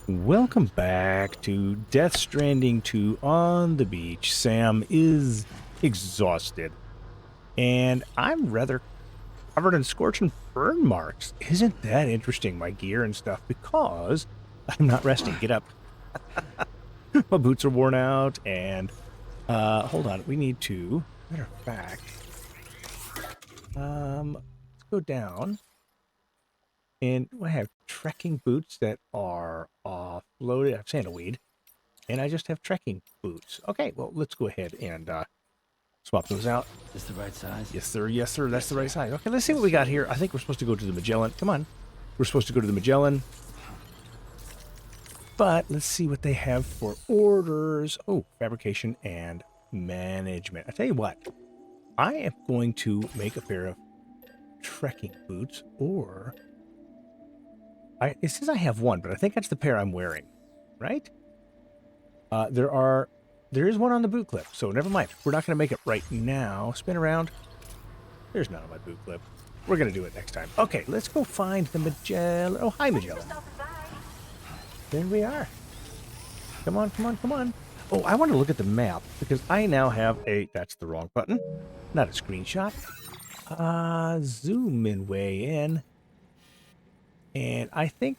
Welcome back to Death Stranding 2 on the beach. Sam is exhausted, and I'm rather covered in scorch and burn marks. Isn't that interesting, my gear and stuff? Because I'm not resting. Get up. My boots are worn out, and hold on. We need to, matter of fact, let's go down. And I have trekking boots that are offloaded. I have sandalweed. And I just have trekking boots. Okay, well, let's go ahead and swap those out. Is this the right size? Yes, sir. Yes, sir. That's the right size. Okay, let's see what we got here. I think we're supposed to go to the Magellan. Come on. We're supposed to go to the Magellan. But let's see what they have for orders. Oh, fabrication and management. I tell you what. I am going to make a pair of trekking boots, or... it says I have one, but I think that's the pair I'm wearing, right? There is one on the boot clip, so never mind. We're not going to make it right now. Spin around. There's none on my boot clip. We're going to do it next time. Okay, let's go find the Magellan. Oh, hi, Magellan. There we are. Come on, come on, come on. Oh, I want to look at the map, because I now have a... That's the wrong button. Not a screenshot. Zoom in way in. And I think...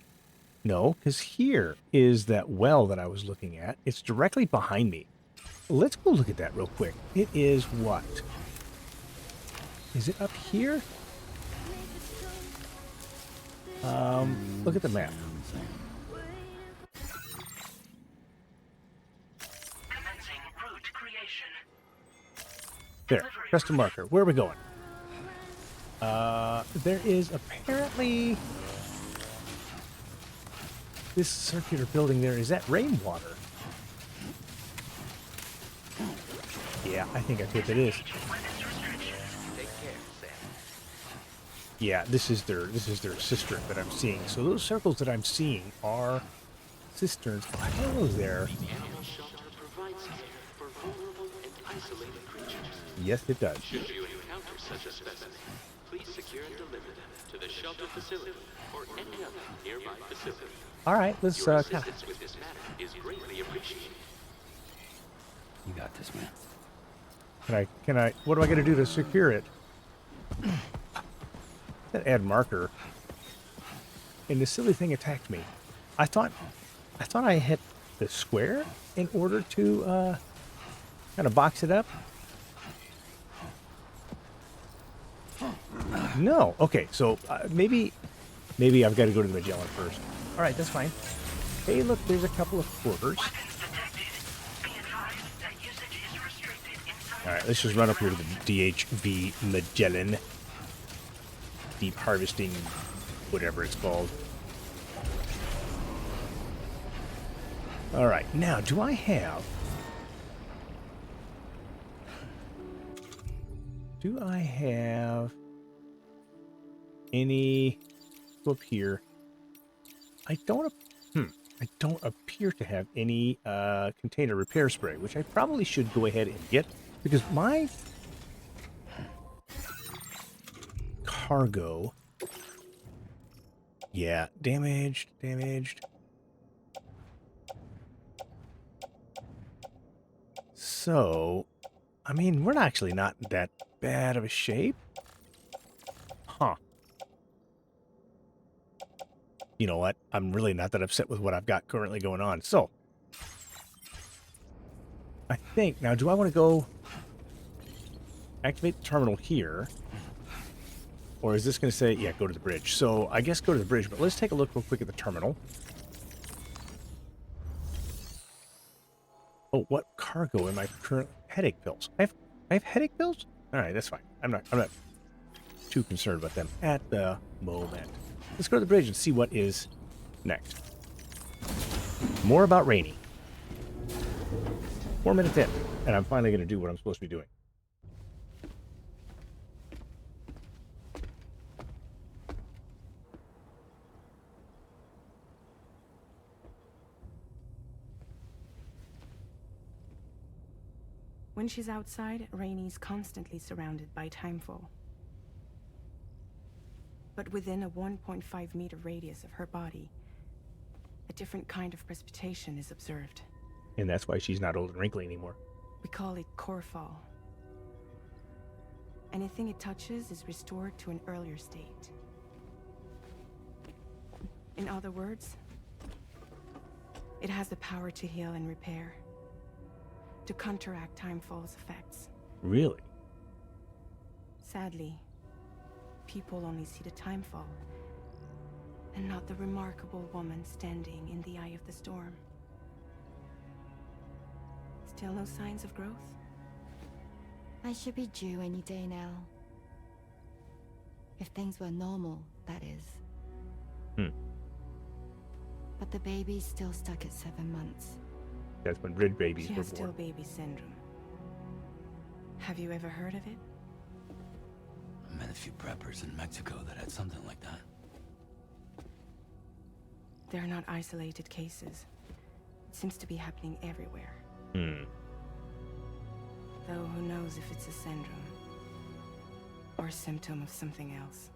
No, because here is that well that I was looking at. It's directly behind me. Let's go look at that real quick. It is what? Is it up here? Look at the map. There, custom marker. Where are we going? There is apparently... This circular building there, is that rainwater? Yeah, I think that's what it is. Yeah, this is their cistern that I'm seeing. So those circles that I'm seeing are cisterns. Oh, hello there. Yes, it does. Should you encounter such a specimen, please secure and deliver them to the shelter facility or any other nearby facility. All right, let's Your assistance with this matter is greatly appreciated. You got this, man. Can I, what do I got to do to secure it? That add marker. And the silly thing attacked me. I thought I hit the square in order to kind of box it up. No. Okay, so maybe I've got to go to the Magellan first. All right, that's fine. Hey, look, there's a couple of quarters. All right, let's just run up here to the DHV Magellan. Deep harvesting, whatever it's called. All right, now, do I have any... Go up here. I don't appear to have any container repair spray, which I probably should go ahead and get, because my cargo, yeah, damaged. So, I mean, we're actually not that bad of a shape. Huh. You know what? I'm really not that upset with what I've got currently going on. So, I think, now do I want to go activate the terminal here? Or is this going to say, yeah, go to the bridge. So, I guess go to the bridge, but let's take a look real quick at the terminal. Oh, what cargo am I currently? Headache pills. I have headache pills? All right, that's fine. I'm not too concerned about them at the moment. Let's go to the bridge and see what is next. More about Rainy. 4 minutes in, and I'm finally going to do what I'm supposed to be doing. When she's outside, Rainy's constantly surrounded by timefall. But within a 1.5-meter radius of her body, a different kind of precipitation is observed. And that's why she's not old and wrinkly anymore. We call it Corefall. Anything it touches is restored to an earlier state. In other words, it has the power to heal and repair, to counteract Timefall's effects. Really? Sadly, people only see the Timefall, and not the remarkable woman standing in the eye of the storm. Still no signs of growth? I should be due any day now. If things were normal, that is. But the baby's still stuck at 7 months. That's when red babies She were has still born. baby syndrome. Have you ever heard of it? I met a few preppers in Mexico that had something like that. They're not isolated cases. It seems to be happening everywhere. Though who knows if it's a syndrome or a symptom of something else.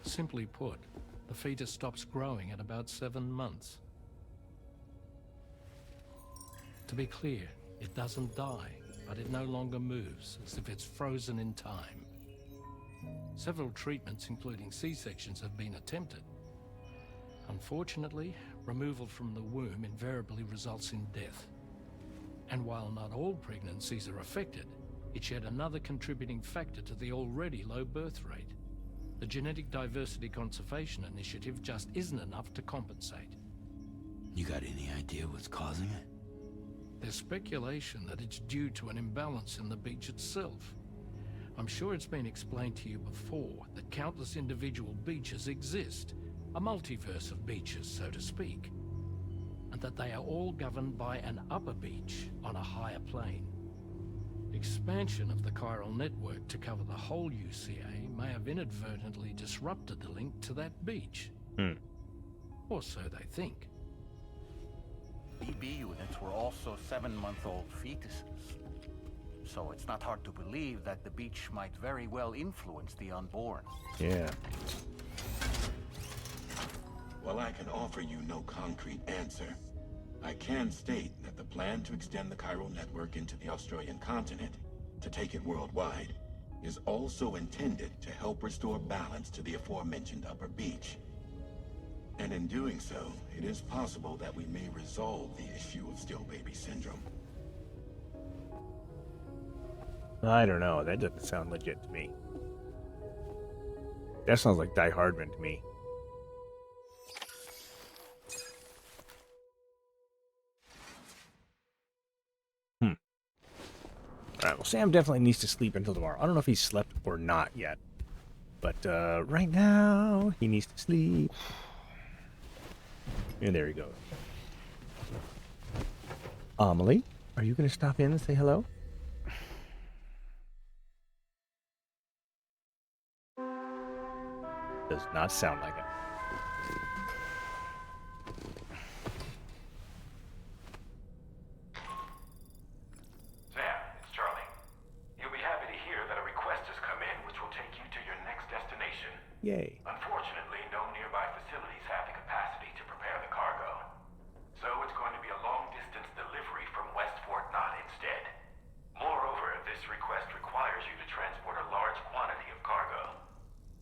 Simply put, the fetus stops growing at about 7 months. To be clear, it doesn't die, but it no longer moves, as if it's frozen in time. Several treatments, including C-sections, have been attempted. Unfortunately, removal from the womb invariably results in death. And while not all pregnancies are affected, it's yet another contributing factor to the already low birth rate. The Genetic Diversity Conservation Initiative just isn't enough to compensate. You got any idea what's causing it? There's speculation that it's due to an imbalance in the beach itself. I'm sure it's been explained to you before that countless individual beaches exist, a multiverse of beaches, so to speak, and that they are all governed by an upper beach on a higher plane. Expansion of the chiral network to cover the whole UCA may have inadvertently disrupted the link to that beach. Or so they think. BB units were also 7-month-old fetuses. So it's not hard to believe that the beach might very well influence the unborn. Yeah. While I can offer you no concrete answer, I can state that the plan to extend the chiral network into the Australian continent, to take it worldwide, is also intended to help restore balance to the aforementioned upper beach. And in doing so, it is possible that we may resolve the issue of still baby syndrome. I don't know. That doesn't sound legit to me. That sounds like Die Hardman to me. Alright, well, Sam definitely needs to sleep until tomorrow. I don't know if he's slept or not yet. But right now, he needs to sleep. And there he goes. Amelie, are you going to stop in and say hello? Does not sound like it. Sam, it's Charlie. You'll be happy to hear that a request has come in which will take you to your next destination. Yay. Unfortunately, no nearby facilities have the capacity to prepare the cargo. So it's going to be a long-distance delivery from West Fort Knott instead. Moreover, this request requires you to transport a large quantity of cargo.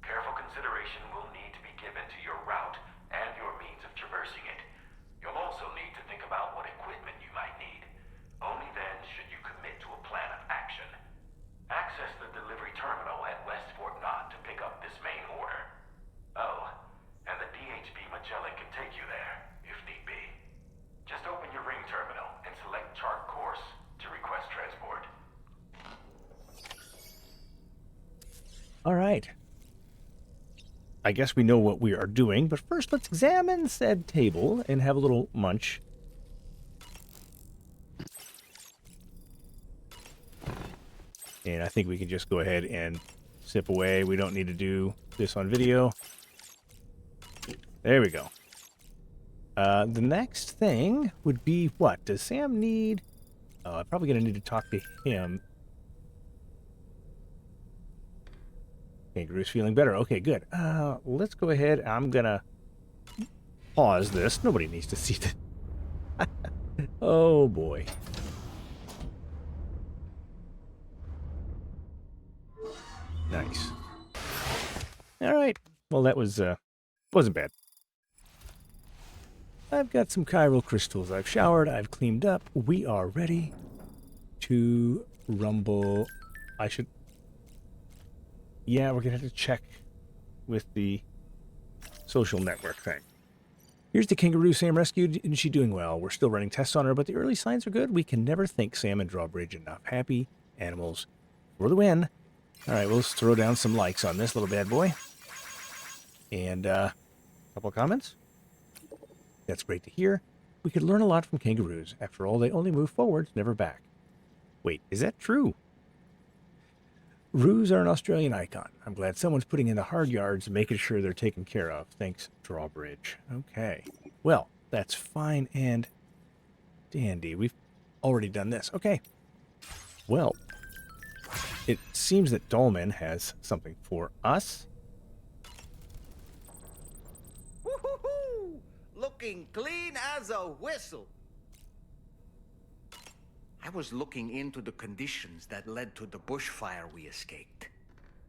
Careful consideration will need to be given to your route and your means of traversing it. You'll also need to think about what equipment you might need. Only then should you commit to a plan of action. Access the delivery terminal at West Fort Knott to pick up this main order. Oh, and the DHB Magellan can take you there, if need be. Just open your ring terminal and select chart course to request transport. All right. I guess we know what we are doing, but first let's examine said table and have a little munch. And I think we can just go ahead and sip away. We don't need to do this on video. There we go. The next thing would be what? Does Sam need... I'm probably going to need to talk to him. Kangaroo's feeling better. Okay, good. Let's go ahead. I'm gonna pause this. Nobody needs to see that. Oh boy. Nice. All right. Well, that was wasn't bad. I've got some chiral crystals. I've showered. I've cleaned up. We are ready to rumble. I should. Yeah, we're gonna have to check with the social network thing. Here's the kangaroo Sam rescued, and she's doing well. We're still running tests on her, but the early signs are good. We can never thank Sam and Drawbridge enough. Happy animals for the win. All right, well, let's throw down some likes on this little bad boy. And a couple of comments. That's great to hear. We could learn a lot from kangaroos. After all, they only move forwards, never back. Wait, is that true? Roos are an Australian icon. I'm glad someone's putting in the hard yards and making sure they're taken care of. Thanks, Drawbridge. Okay. Well, that's fine and dandy. We've already done this. Okay. Well, it seems that Dolman has something for us. Woo-hoo-hoo! Looking clean as a whistle. I was looking into the conditions that led to the bushfire we escaped.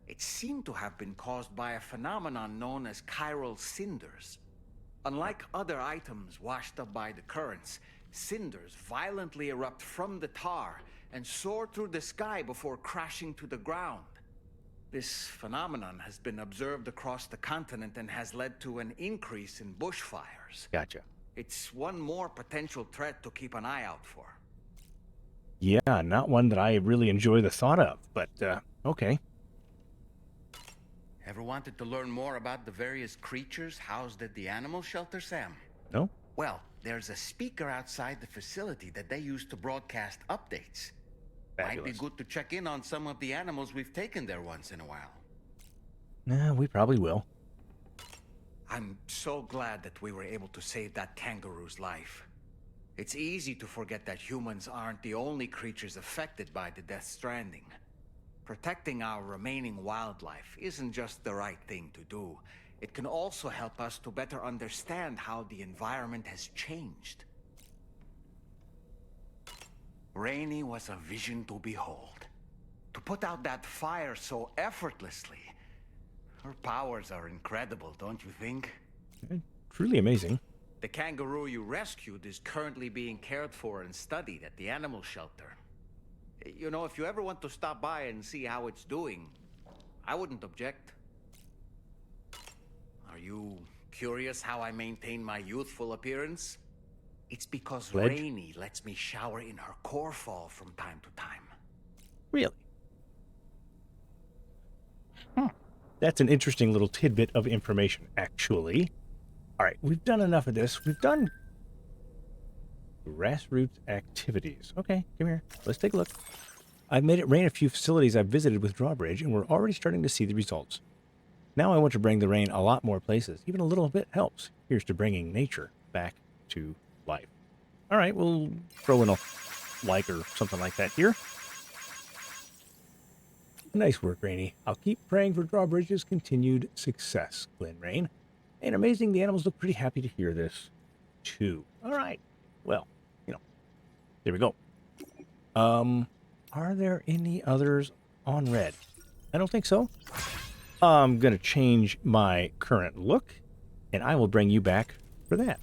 It seemed to have been caused by a phenomenon known as chiral cinders. Unlike other items washed up by the currents, cinders violently erupt from the tar and soar through the sky before crashing to the ground. This phenomenon has been observed across the continent and has led to an increase in bushfires. Gotcha. It's one more potential threat to keep an eye out for. Yeah, not one that I really enjoy the thought of, but okay. Ever wanted to learn more about the various creatures housed at the animal shelter, Sam? No? Well, there's a speaker outside the facility that they use to broadcast updates. Fabulous. Might be good to check in on some of the animals we've taken there once in a while. Nah, we probably will. I'm so glad that we were able to save that kangaroo's life. It's easy to forget that humans aren't the only creatures affected by the Death Stranding. Protecting our remaining wildlife isn't just the right thing to do. It can also help us to better understand how the environment has changed. Rainey was a vision to behold. To put out that fire so effortlessly. Her powers are incredible, don't you think? Truly amazing. The kangaroo you rescued is currently being cared for and studied at the animal shelter. You know, if you ever want to stop by and see how it's doing, I wouldn't object. Are you curious how I maintain my youthful appearance? It's because Pledge? Rainey lets me shower in her Corefall from time to time. Really? That's an interesting little tidbit of information, actually. All right, we've done enough of this. We've done grassroots activities. Okay, come here. Let's take a look. I've made it rain a few facilities I've visited with Drawbridge, and we're already starting to see the results. Now I want to bring the rain a lot more places. Even a little bit helps. Here's to bringing nature back to life. All right, we'll throw in a like or something like that here. Nice work, Rainey. I'll keep praying for Drawbridge's continued success, Glen Rain. And amazing, the animals look pretty happy to hear this, too. All right. Well, there we go. Are there any others on red? I don't think so. I'm going to change my current look, and I will bring you back for that.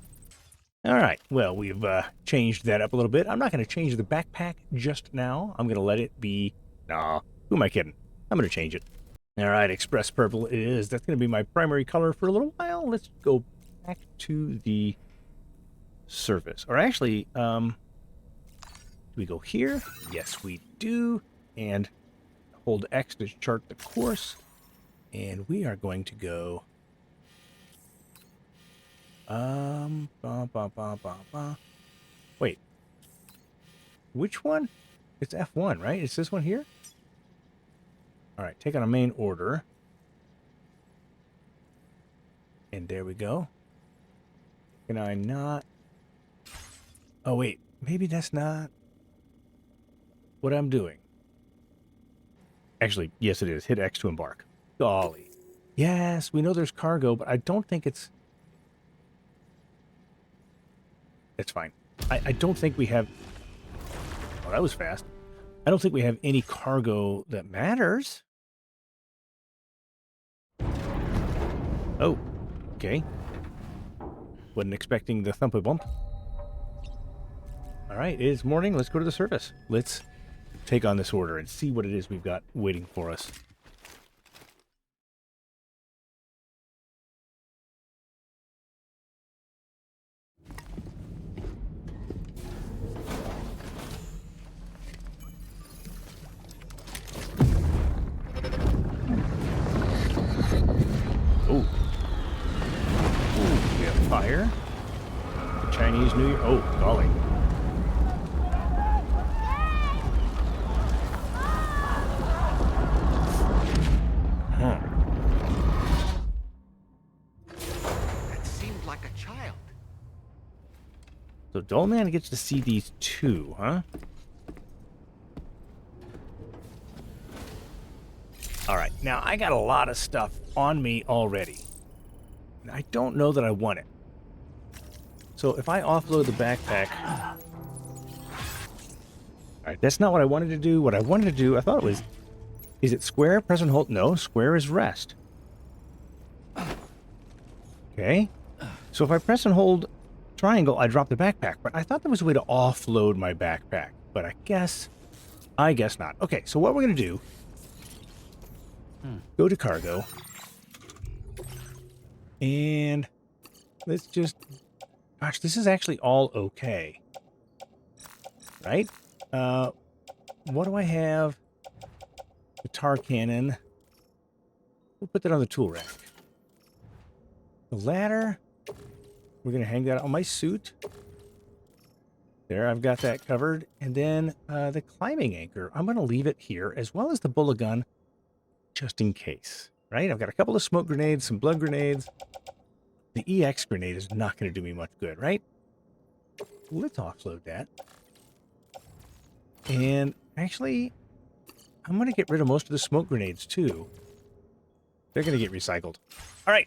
All right. Well, we've changed that up a little bit. I'm not going to change the backpack just now. I'm going to let it be... Nah, who am I kidding? I'm going to change it. All right, express purple it is. That's going to be my primary color for a little while. Let's go back to the surface. Or actually, do we go here? Yes, we do. And hold X to chart the course. And we are going to go... Wait. Which one? It's F1, right? It's this one here? All right, take on a main order. And there we go. Can I not... Oh, wait. Maybe that's not what I'm doing. Actually, yes, it is. Hit X to embark. golly. Yes, we know there's cargo, but I don't think it's... It's fine. I don't think we have... Oh, that was fast. I don't think we have any cargo that matters. Oh, okay. Wasn't expecting the thump a bump. All right, it is morning. Let's go to the surface. Let's take on this order and see what it is we've got waiting for us. Oh. Ooh, we have fire. Chinese New Year. Oh, golly. Huh. That seemed like a child. So Dollman gets to see these two, huh? All right, now I got a lot of stuff on me already. And I don't know that I want it. So if I offload the backpack... Alright, that's not what I wanted to do. What I wanted to do, I thought it was... Is it square, press and hold? No, square is rest. Okay. So if I press and hold triangle, I drop the backpack. But I thought there was a way to offload my backpack. But I guess not. Okay, so what we're going to do... Go to cargo. And let's just... Gosh, this is actually all okay. Right? What do I have? The tar cannon. We'll put that on the tool rack. The ladder. We're going to hang that on my suit. There, I've got that covered. And then the climbing anchor. I'm going to leave it here, as well as the bullet gun, just in case. Right? I've got a couple of smoke grenades, some blood grenades. The EX grenade is not going to do me much good, right? Let's offload that. And actually, I'm going to get rid of most of the smoke grenades, too. They're going to get recycled. All right.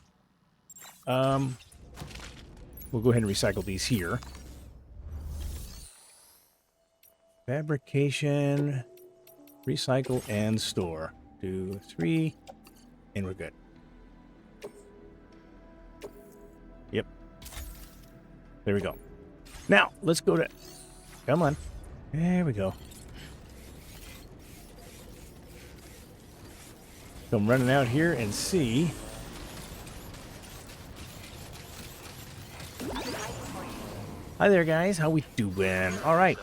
We'll go ahead and recycle these here. Fabrication, recycle, and store. 2, 3, and we're good. Yep. There we go. Now, let's go to... Come on. There we go. Come running out here and see... Hi there, guys. How we doing? All right.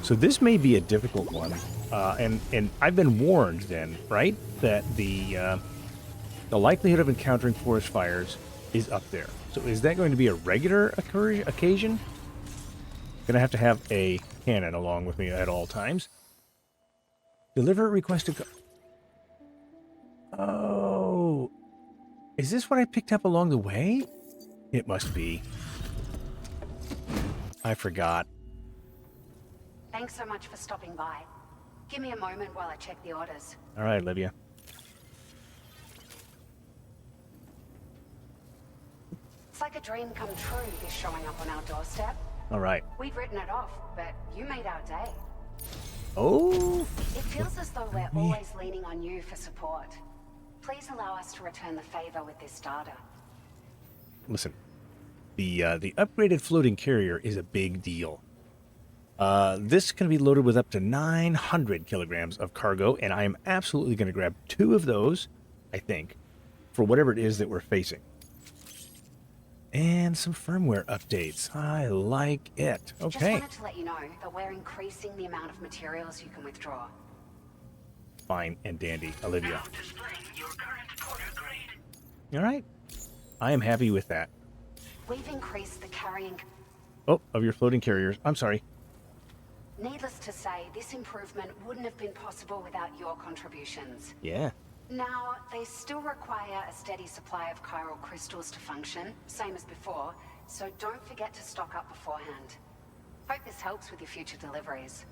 So this may be a difficult one. And I've been warned then, right? That the likelihood of encountering forest fires is up there. So is that going to be a regular occasion? Gonna have to have a cannon along with me at all times. Deliver requested... Oh... Is this what I picked up along the way? It must be. I forgot. Thanks so much for stopping by. Give me a moment while I check the orders. All right, Olivia. It's like a dream come true, this showing up on our doorstep. All right. We'd written it off, but you made our day. Oh! It feels as though we're always leaning on you for support. Please allow us to return the favor with this data. Listen, the upgraded floating carrier is a big deal. This can be loaded with up to 900 kilograms of cargo, and I am absolutely going to grab 2 of those, I think, for whatever it is that we're facing. And some firmware updates. I like it. Okay. Just wanted to let you know that we're increasing the amount of materials you can withdraw. Fine and dandy, Olivia. All right. I am happy with that. We've increased the carrying... Oh, of your floating carriers. I'm sorry. Needless to say, this improvement wouldn't have been possible without your contributions. Yeah. Now, they still require a steady supply of chiral crystals to function, same as before, so don't forget to stock up beforehand. Hope this helps with your future deliveries.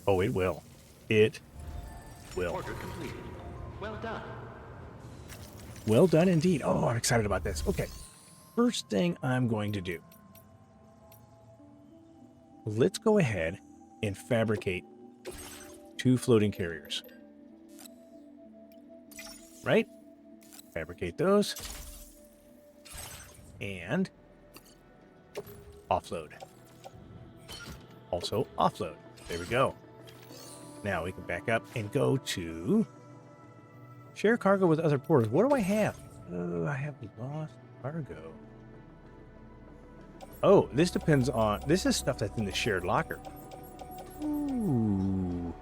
Oh, it will. It will. Order completed. Well done. Well done indeed. Oh, I'm excited about this. Okay. First thing I'm going to do. Let's go ahead and fabricate 2 floating carriers. Right? Fabricate those. And offload. Also offload. There we go. Now we can back up and go to share cargo with other porters. What do I have? Oh, I have lost cargo. Oh, this depends on... This is stuff that's in the shared locker. Ooh.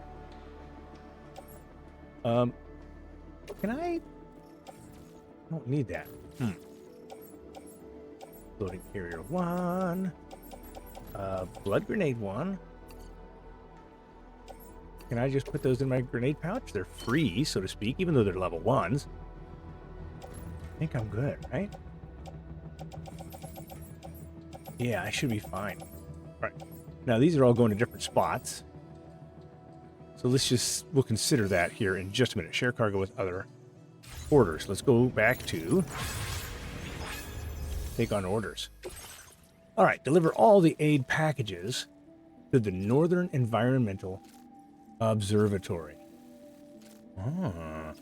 Can I don't need that. Floating carrier 1. Blood grenade 1. Can I just put those in my grenade pouch? They're free, so to speak, even though they're level 1s. I think I'm good, right? Yeah, I should be fine. All right. Now, these are all going to different spots. So we'll consider that here in just a minute. Share cargo with other orders. Let's go back to take on orders. All right, deliver all the aid packages to the Northern Environmental Observatory. So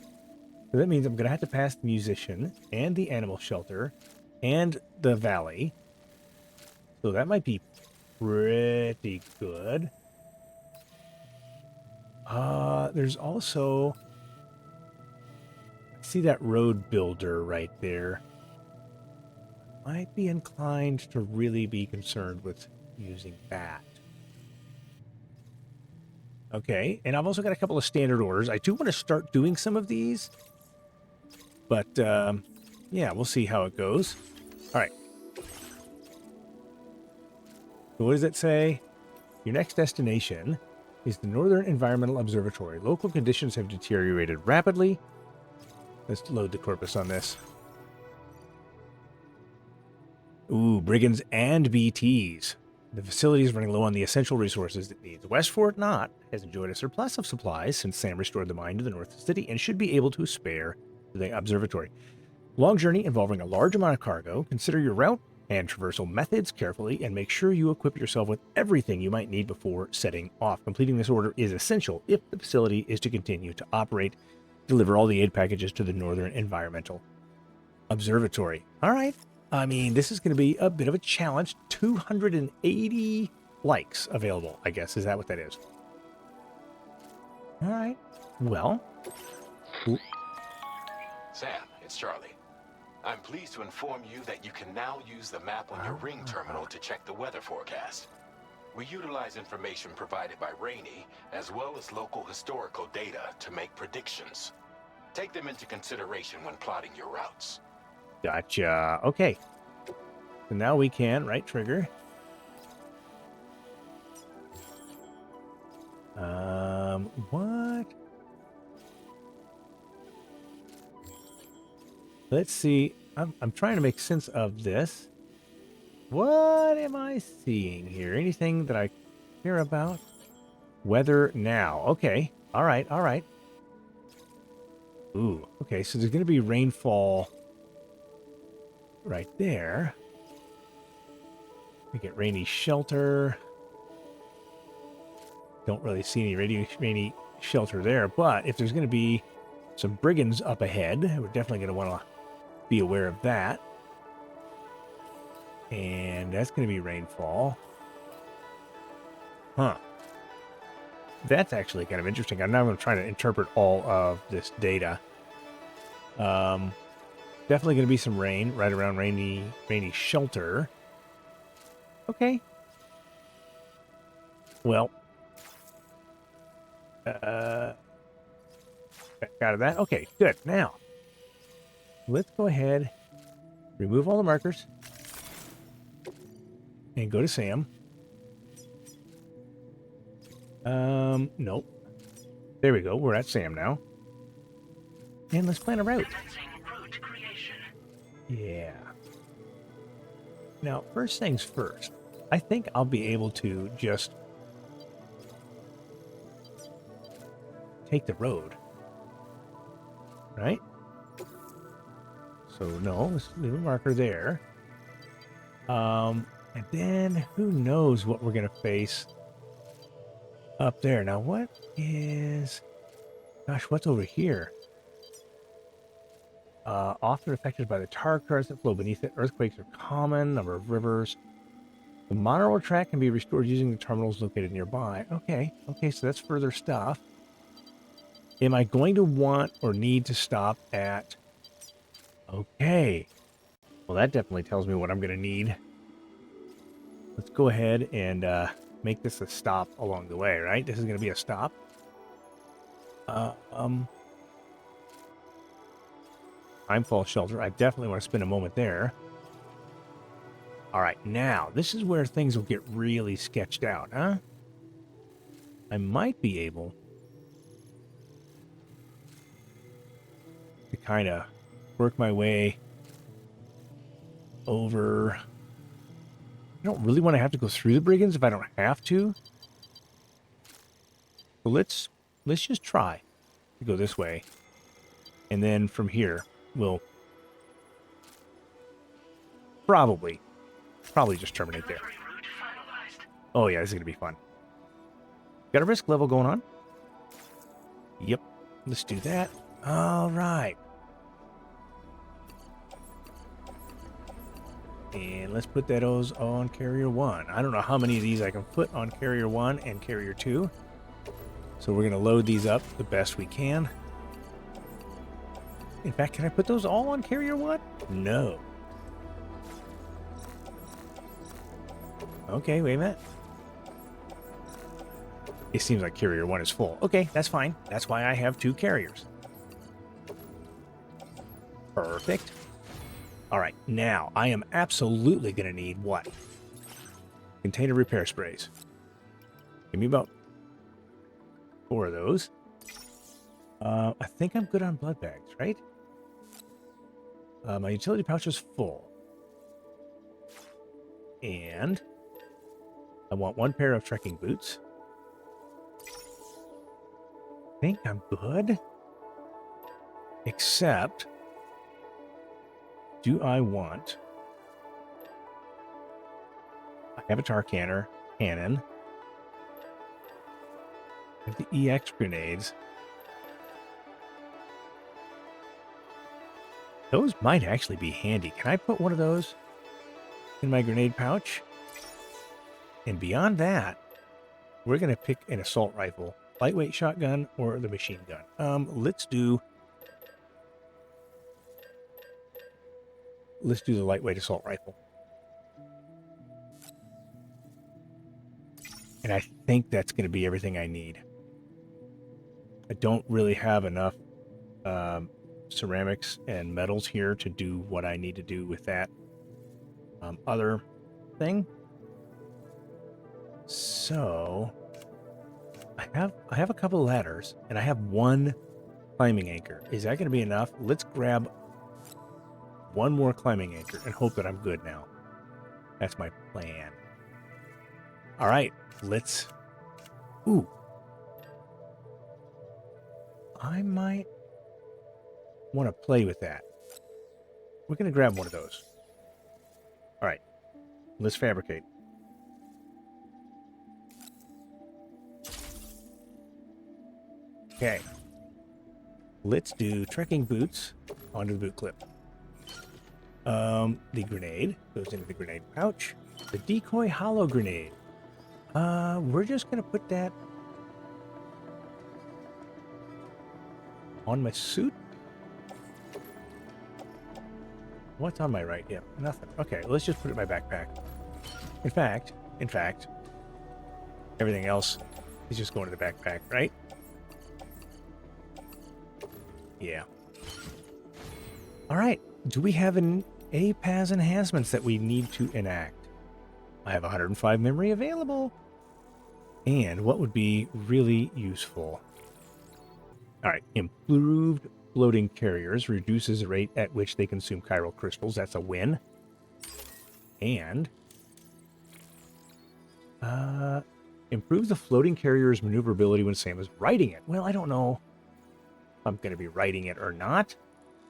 that means I'm going to have to pass the musician and the animal shelter and the valley. So that might be pretty good. There's also... I see that road builder right there. Might be inclined to really be concerned with using that. Okay, and I've also got a couple of standard orders. I do want to start doing some of these. But, yeah, we'll see how it goes. All right. So what does it say? Your next destination is the Northern Environmental Observatory. Local conditions have deteriorated rapidly. Let's load the corpus on this. Ooh, brigands and BTs. The facility is running low on the essential resources it needs. West Fort Knott has enjoyed a surplus of supplies since Sam restored the mine to the north of the city and should be able to spare the observatory. Long journey involving a large amount of cargo. Consider your route and traversal methods carefully and make sure you equip yourself with everything you might need before setting off. Completing this order is essential if the facility is to continue to operate. Deliver all the aid packages to the Northern Environmental Observatory. All right. I mean, this is going to be a bit of a challenge. 280 likes available, I guess. Is that what that is? All right. Well. Sam, it's Charlie. I'm pleased to inform you that you can now use the map on your ring terminal to check the weather forecast. We utilize information provided by Rainey, as well as local historical data to make predictions. Take them into consideration when plotting your routes. Gotcha. Okay. So now we can, right trigger. What? Let's see. I'm trying to make sense of this. What am I seeing here? Anything that I care about? Weather now. Okay. All right. All right. Ooh. Okay. So there's going to be rainfall right there. We get rainy shelter. Don't really see any rainy shelter there. But if there's going to be some brigands up ahead, we're definitely going to want to be aware of that. And that's going to be rainfall. Huh. That's actually kind of interesting. I'm now going to try to interpret all of this data. Definitely going to be some rain right around rainy shelter. Okay. Well. Back out of that. Okay, good. Now, let's go ahead, remove all the markers, and go to Sam. Nope. There we go. We're at Sam now. And let's plan a route. Yeah. Now, first things first. I think I'll be able to just take the road. right? So no, let's leave a marker there. And then who knows what we're gonna face up there. Now what is, gosh, what's over here? Often affected by the tar currents that flow beneath it. Earthquakes are common, number of rivers. The monorail track can be restored using the terminals located nearby. Okay, so that's further stuff. Am I going to want or need to stop at... Okay. Well, that definitely tells me what I'm going to need. Let's go ahead and make this a stop along the way, right? This is going to be a stop. Timefall shelter. I definitely want to spend a moment there. All right, now, this is where things will get really sketched out, huh? I might be able to kind of work my way over. I don't really want to have to go through the brigands if I don't have to. So let's just try to go this way. And then from here, we'll probably just terminate there. Oh yeah, this is going to be fun. Got a risk level going on? Yep. Let's do that. All right. And let's put those on Carrier 1. I don't know how many of these I can put on Carrier 1 and Carrier 2. So we're going to load these up the best we can. In fact, can I put those all on Carrier 1? No. Okay, wait a minute. It seems like Carrier 1 is full. Okay, that's fine. That's why I have 2 carriers. Perfect. All right, now I am absolutely going to need what? Container repair sprays. Give me about 4 of those. I think I'm good on blood bags, right? My utility pouch is full. And I want 1 pair of trekking boots. I think I'm good. Except, do I want... I have a tar cannon. I have the EX grenades. Those might actually be handy. Can I put one of those in my grenade pouch? And beyond that, we're going to pick an assault rifle, lightweight shotgun, or the machine gun. Let's do the lightweight assault rifle. And I think that's going to be everything I need. I don't really have enough ceramics and metals here to do what I need to do with that other thing. So I have a couple ladders and I have 1 climbing anchor. Is that going to be enough? Let's grab 1 more climbing anchor and hope that I'm good now. That's my plan. All right, let's... Ooh. I might want to play with that. We're going to grab one of those. All right, let's fabricate. Okay. Let's do trekking boots onto the boot clip. The grenade goes into the grenade pouch. The decoy hollow grenade. We're just going to put that on my suit. What's on my right? Yep, nothing. Okay, let's just put it in my backpack. In fact, everything else is just going to the backpack, right? Yeah. All right. Do we have any PAS enhancements that we need to enact? I have 105 memory available. And what would be really useful? All right. Improved floating carriers reduces the rate at which they consume chiral crystals. That's a win. And improves the floating carrier's maneuverability when Sam is riding it. Well, I don't know I'm going to be writing it or not.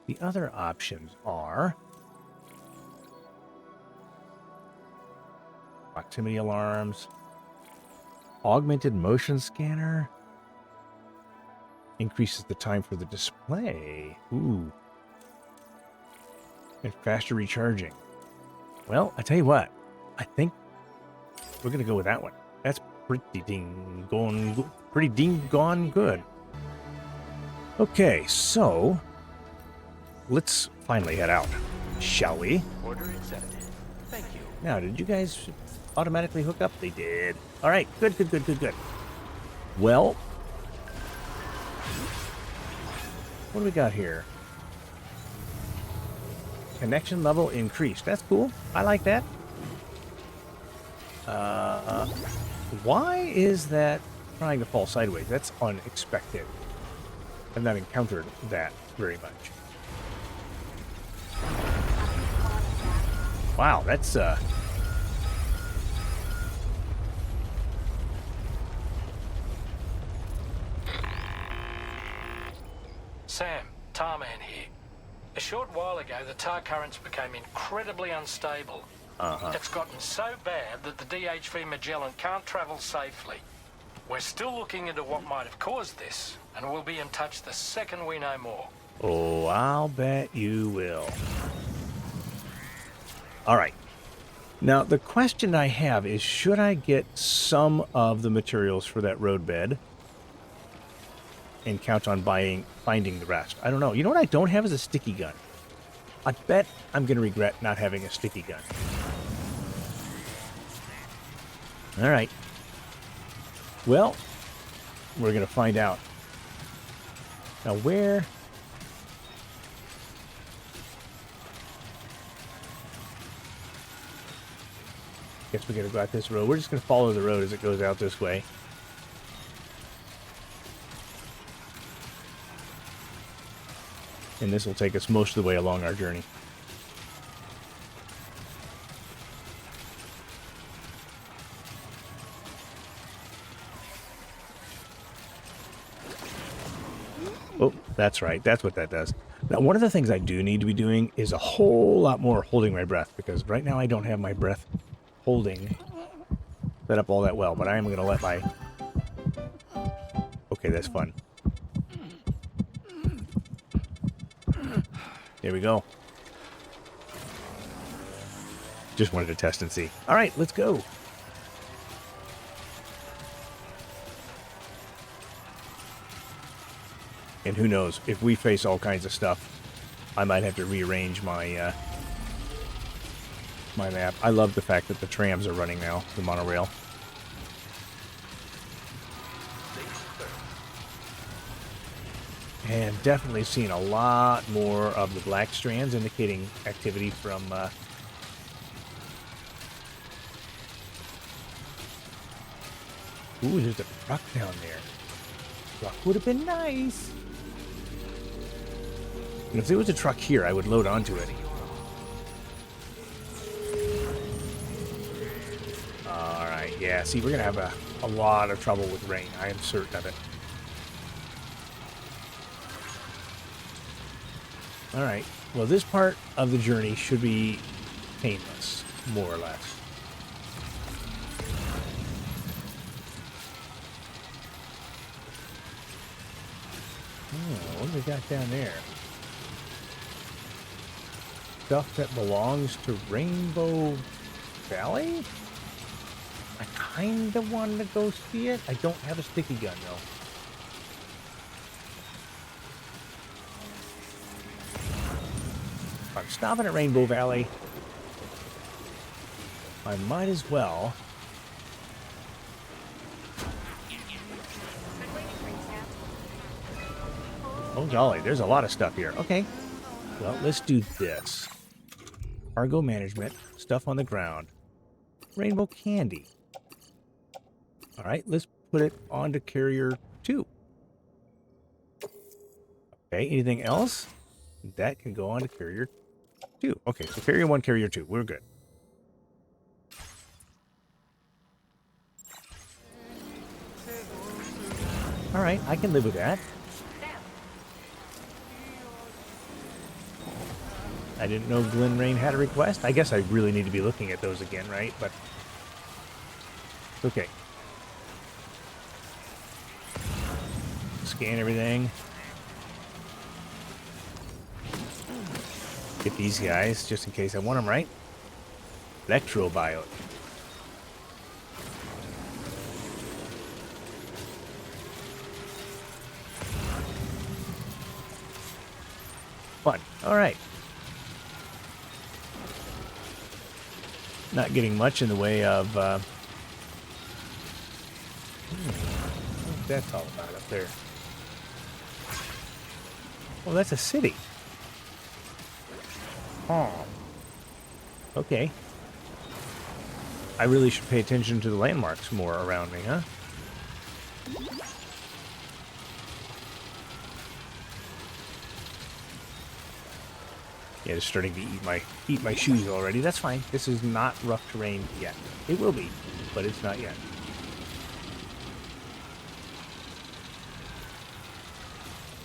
The other options are proximity alarms, augmented motion scanner, increases the time for the display. Ooh. And faster recharging. Well, I tell you what, I think we're going to go with that one. That's pretty ding gone good. Okay, so let's finally head out, shall we? Order accepted. Thank you. Now, did you guys automatically hook up? They did. All right, good. Well, what do we got here? Connection level increased. That's cool. I like that. Why is that trying to fall sideways? That's unexpected. I've not encountered that very much. Wow, that's Sam, Tarman here. A short while ago, the tar currents became incredibly unstable. It's gotten so bad that the DHV Magellan can't travel safely. We're still looking into what might have caused this, and we'll be in touch the second we know more. Oh, I'll bet you will. All right. Now, the question I have is, should I get some of the materials for that roadbed and count on finding the rest? I don't know. You know what I don't have is a sticky gun. I bet I'm going to regret not having a sticky gun. All right. Well, we're going to find out. Now, where... Guess we got to go out this road. We're just going to follow the road as it goes out this way. And this will take us most of the way along our journey. Oh, that's right. That's what that does. Now, one of the things I do need to be doing is a whole lot more holding my breath, because right now I don't have my breath holding set up all that well, but I am going to let my... Okay, that's fun. There we go. Just wanted to test and see. All right, let's go. And who knows, if we face all kinds of stuff, I might have to rearrange my my map. I love the fact that the trams are running now, the monorail. And definitely seen a lot more of the black strands indicating activity from Ooh, there's a truck down there. Truck would have been nice. And if there was a truck here, I would load onto it. Alright, yeah, see, we're going to have a lot of trouble with rain. I am certain of it. Alright, well, this part of the journey should be painless, more or less. Oh, what do we got down there? Stuff that belongs to Rainbow Valley? I kind of wanted to go see it. I don't have a sticky gun, though. If I'm stopping at Rainbow Valley, I might as well. Oh golly, there's a lot of stuff here. Okay, well, let's do this. Cargo management, stuff on the ground, rainbow candy. All right, let's put it onto carrier 2. Okay, anything else? That can go on to carrier 2. Okay, so carrier 1, carrier 2, we're good. All right, I can live with that. I didn't know Glen Rain had a request. I guess I really need to be looking at those again, right? But it's okay. Scan everything. Get these guys just in case I want them, right? Electrobiote. Fun. All right. Not getting much in the way of what's that all about up there? Oh, that's a city. Oh. Okay. I really should pay attention to the landmarks more around me, huh? Yeah, just starting to eat my shoes already. That's fine. This is not rough terrain yet. It will be, but it's not yet.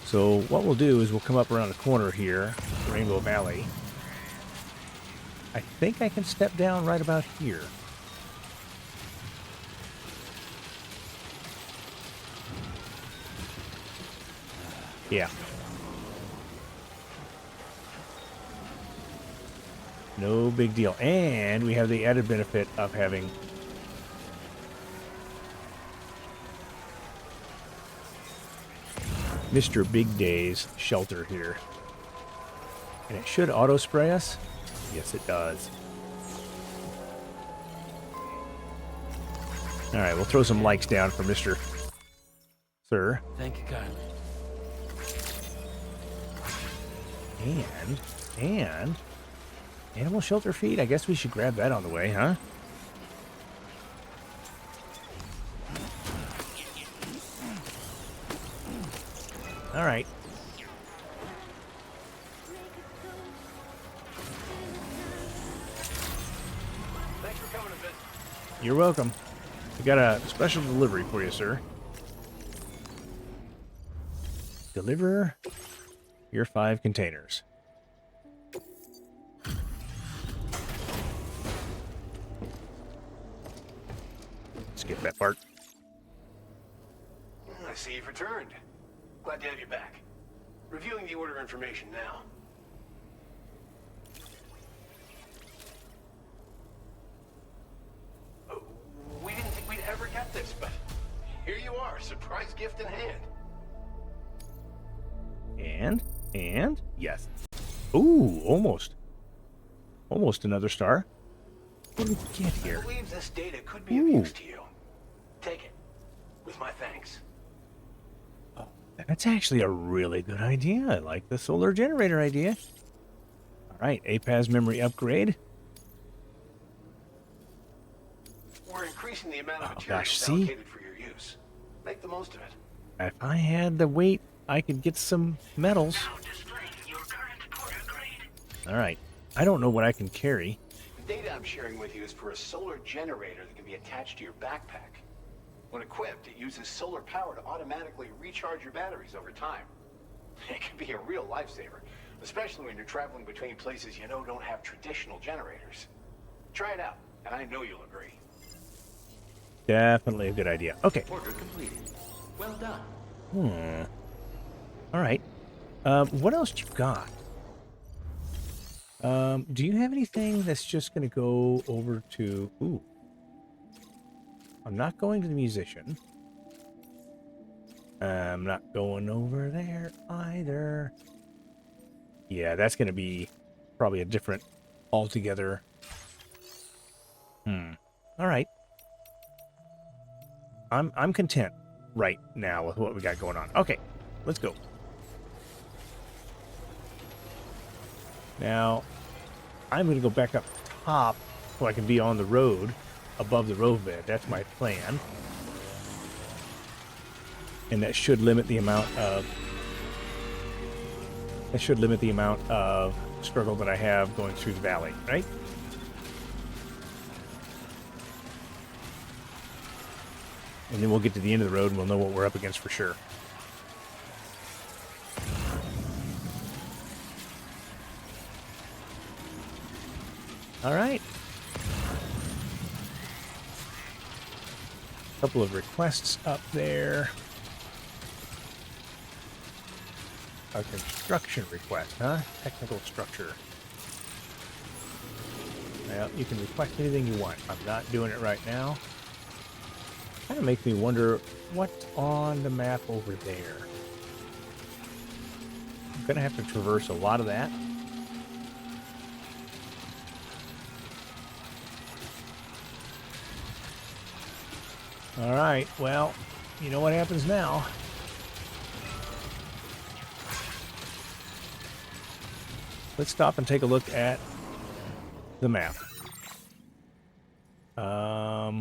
So what we'll do is we'll come up around the corner here, Rainbow Valley. I think I can step down right about here. Yeah. No big deal. And we have the added benefit of having Mr. Big Day's shelter here. And it should auto spray us. Yes, it does. All right, we'll throw some likes down for Mr. Sir. Thank you kindly. And animal shelter feed. I guess we should grab that on the way, huh? All right. Thanks for coming to visit. You're welcome. We got a special delivery for you, sir. Deliver your 5 containers. Skip that part. I see you've returned. Glad to have you back. Reviewing the order information now. We didn't think we'd ever get this, but here you are, surprise gift in hand. And yes. Ooh, almost. Almost another star. What did we get here? I believe this data could be of use to you. Take it. With my thanks. That's actually a really good idea. I like the solar generator idea. All right, APAS memory upgrade. We're increasing the amount of materials gosh, see? allocated for your use. Make the most of it. If I had the weight, I could get some metals. All right. I don't know what I can carry. The data I'm sharing with you is for a solar generator that can be attached to your backpack. When equipped, it uses solar power to automatically recharge your batteries over time. It can be a real lifesaver, especially when you're traveling between places you know don't have traditional generators. Try it out, and I know you'll agree. Definitely a good idea. Okay. Order completed. Well done. All right. What else you got? Do you have anything that's just going to go over to... Ooh. I'm not going to the musician. I'm not going over there either. Yeah, that's going to be probably a different altogether. All right. I'm content right now with what we got going on. Okay, let's go. Now, I'm going to go back up top so I can be on the road, above the road bed. That's my plan. And that should limit the amount of... struggle that I have going through the valley, right? And then we'll get to the end of the road and we'll know what we're up against for sure. All right. Couple of requests up there. A construction request, huh? Technical structure. Well, you can request anything you want. I'm not doing it right now. Kind of makes me wonder what's on the map over there. I'm gonna have to traverse a lot of that. All right, well, you know what happens now. Let's stop and take a look at the map. Commencing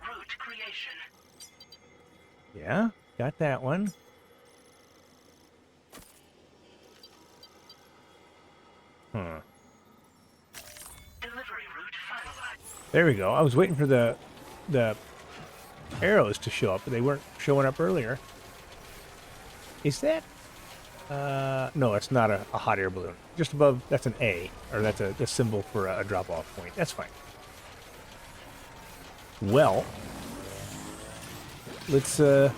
route creation. Yeah, got that one. Huh. Delivery route finalized. There we go. I was waiting for the arrows to show up, but they weren't showing up earlier. Is that? No, it's not a hot air balloon. Just above, that's an A, or that's a symbol for a drop-off point. That's fine. Well, let's we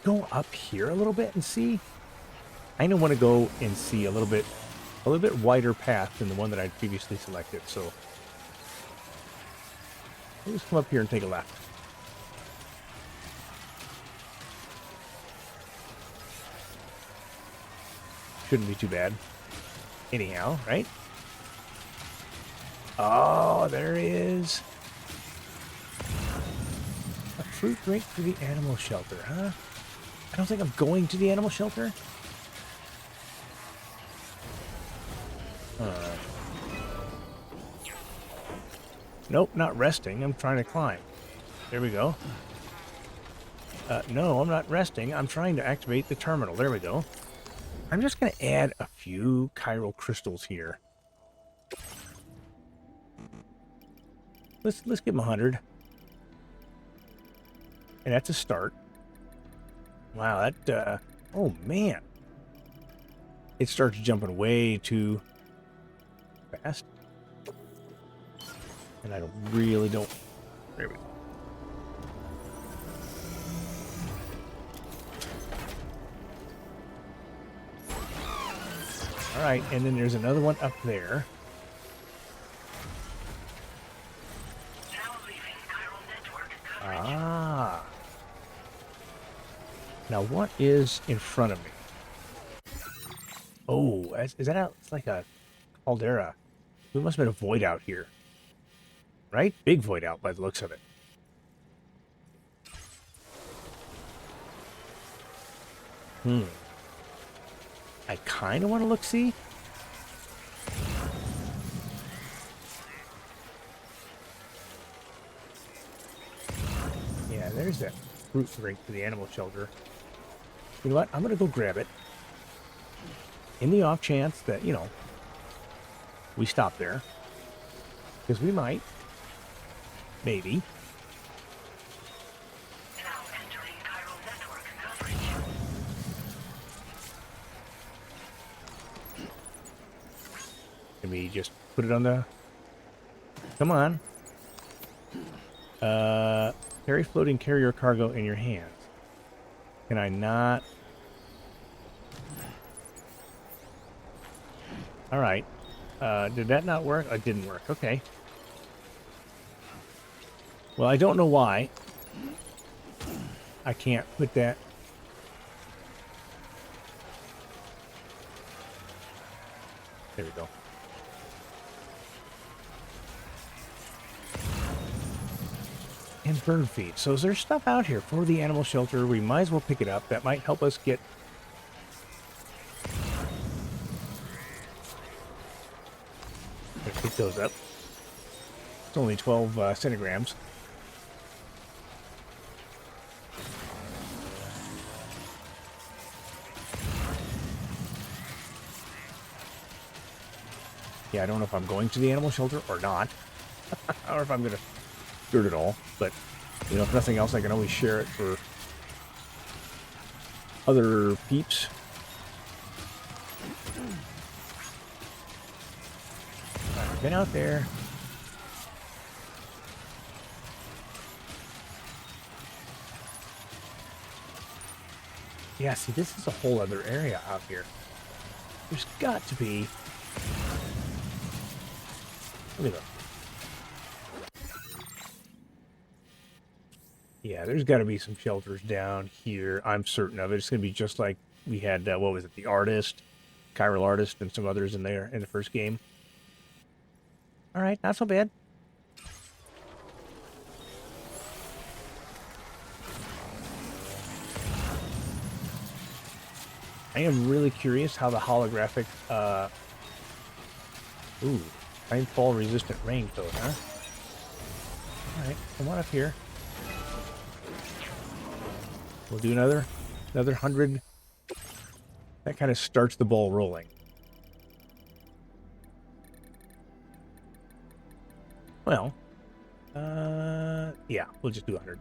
go up here a little bit and see. I want to go and see a little bit wider path than the one that I previously selected. So let's come up here and take a left. Shouldn't be too bad. Anyhow, right? Oh, there is a fruit drink for the animal shelter, huh? I don't think I'm going to the animal shelter. Nope, not resting. I'm trying to climb. There we go. No, I'm not resting. I'm trying to activate the terminal. There we go. I'm just going to add a few chiral crystals here. Let's give them 100. And that's a start. Wow, that oh man. It starts jumping way too fast. And I really don't. There we go. All right, and then there's another one up there. Ah. Now what is in front of me? Oh, is that out? It's like a caldera. There must have been a void out here. Right? Big void out by the looks of it. I kind of want to look-see. Yeah, there's that fruit drink to the animal shelter. You know what? I'm going to go grab it. In the off chance that, you know, we stop there. Because we might. Maybe. Now entering chiral network coverage. Can we just put it on the... Come on. Carry floating carrier cargo in your hands. Can I not... Alright. Did that not work? It didn't work. Okay. Well, I don't know why I can't put that... There we go. And bird feed. So is there stuff out here for the animal shelter? We might as well pick it up. That might help us get... Let's pick those up. It's only 12 centigrams. Yeah, I don't know if I'm going to the animal shelter or not. Or if I'm going to dirt it all. But, you know, if nothing else, I can always share it for other peeps. Been out there. Yeah, see, this is a whole other area out here. There's got to be... Let me look. Yeah, there's got to be some shelters down here. I'm certain of it. It's going to be just like we had, what was it, the Artist, Chiral Artist, and some others in there in the first game. All right, not so bad. I am really curious how the holographic, timefall resistant rain goes, huh? All right, come on up here. We'll do another 100. That kind of starts the ball rolling. Well, yeah, we'll just do 100.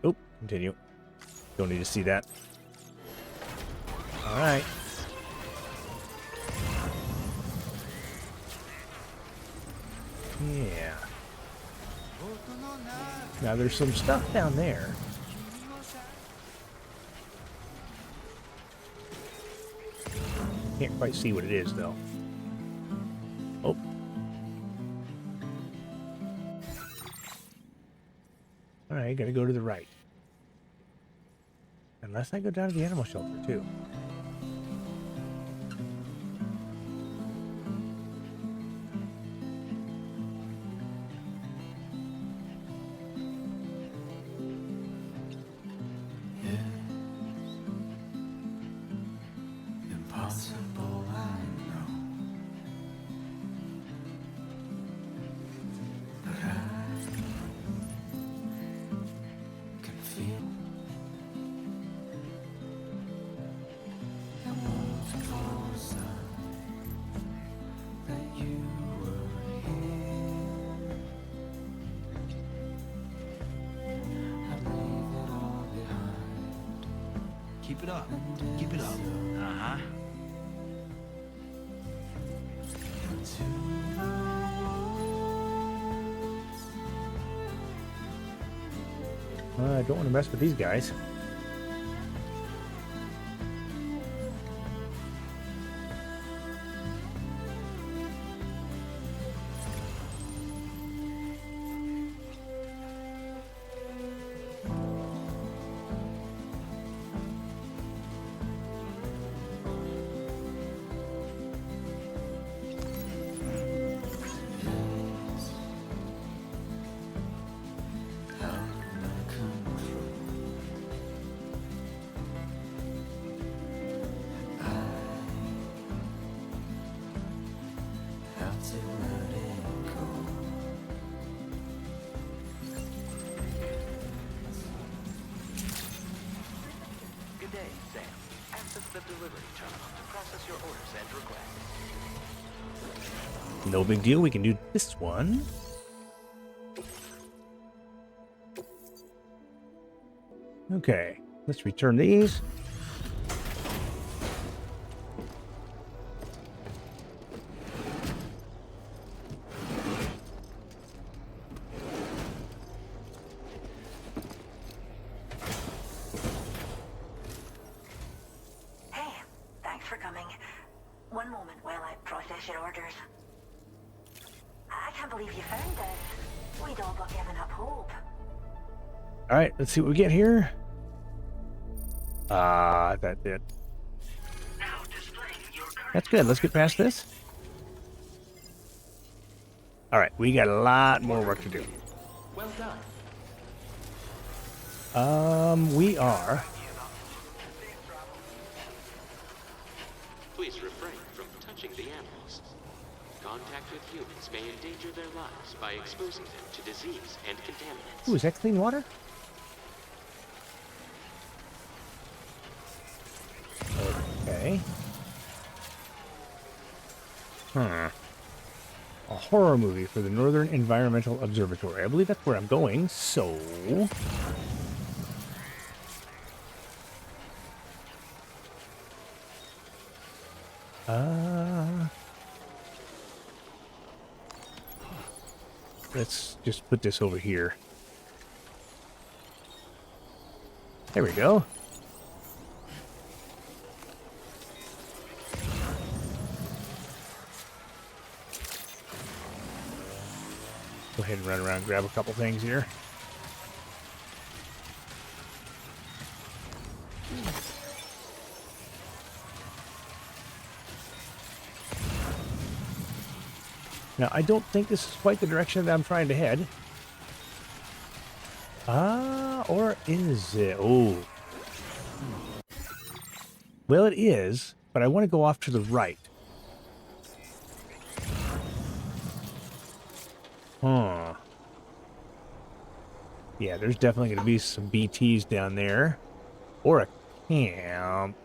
Oh, continue. Don't need to see that. All right. Yeah. Now there's some stuff down there. Can't quite see what it is, though. Oh. Alright, gotta go to the right. Unless I go down to the animal shelter, too. Keep it up. Keep it up. Uh-huh. I don't want to mess with these guys. Good day, Sam. Access the delivery terminal to process your orders and requests. No big deal. We can do this one. Okay, let's return these. Hey, thanks for coming. One moment while I process your orders. I can't believe you found this. We'd all but given up hope. All right, let's see what we get here. That's it. That's good. Let's get past this. All right, we got a lot more work to do. Well done. We are. Please refrain from touching the animals. Contact with humans may endanger their lives by exposing them to disease and contaminants. Ooh, is that clean water? Okay. A horror movie for the Northern Environmental Observatory. I believe that's where I'm going, so... Let's just put this over here. There we go. Go ahead and run around and grab a couple things here. Now, I don't think this is quite the direction that I'm trying to head. Or is it? Oh. Well, it is, but I want to go off to the right. Huh. Yeah, there's definitely going to be some BTs down there. Or a camp.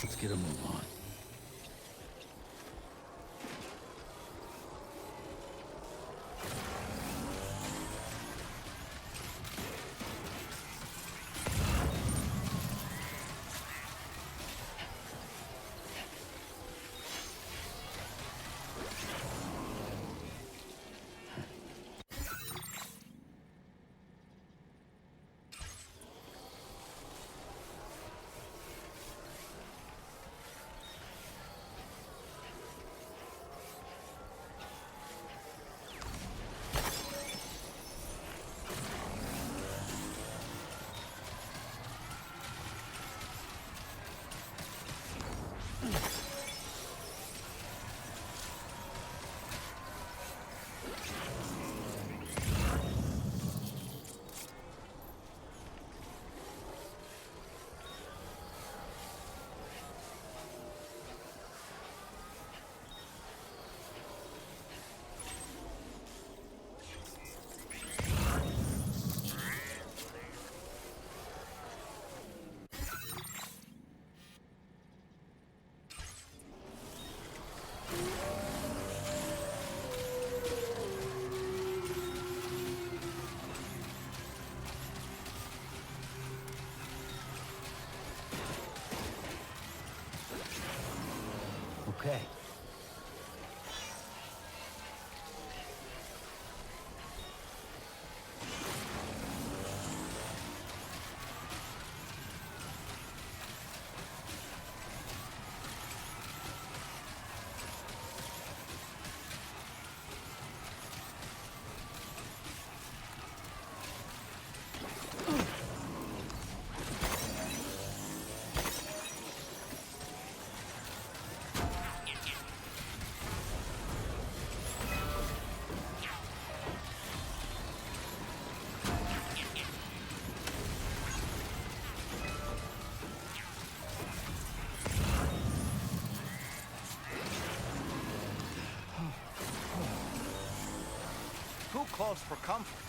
Let's get a move on. Okay. Who calls for comfort?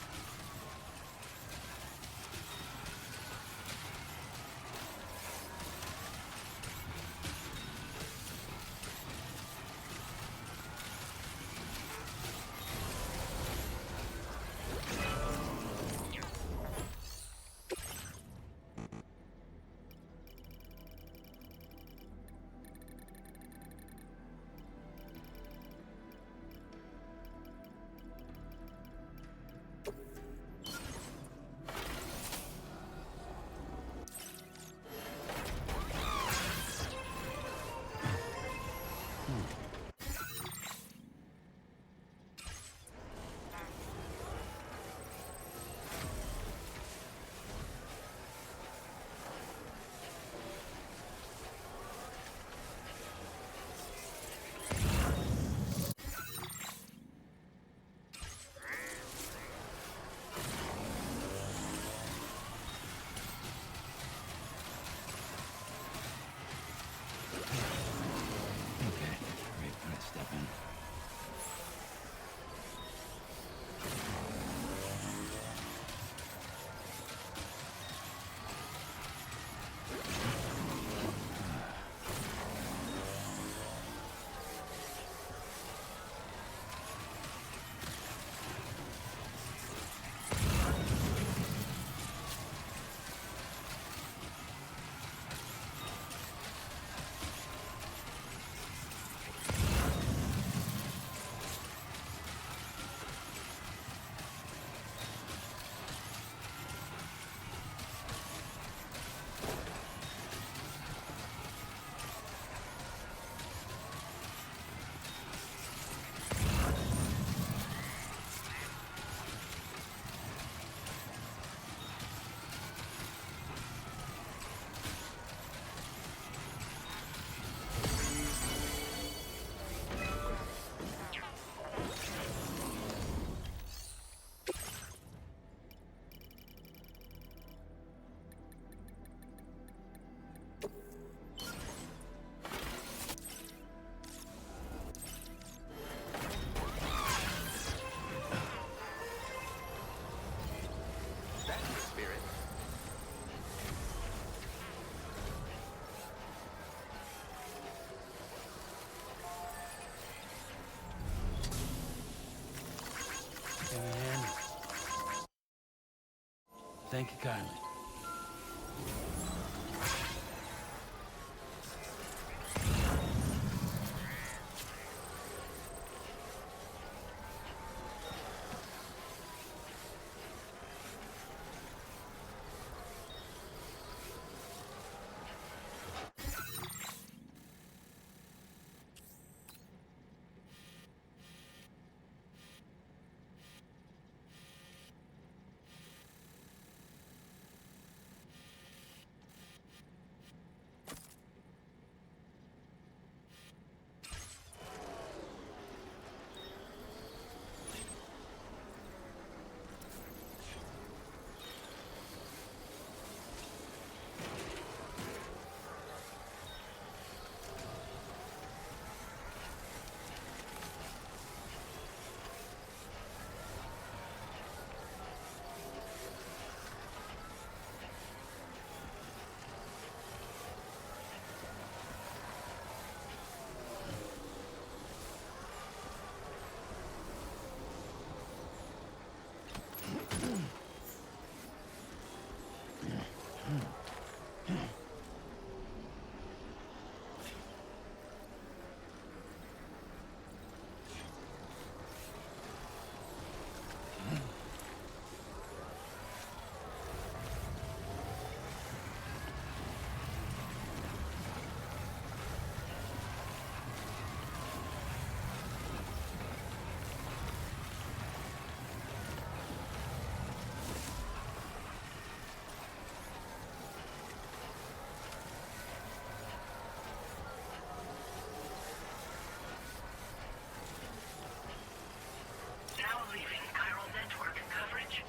And thank you kindly. Now leaving chiral network coverage.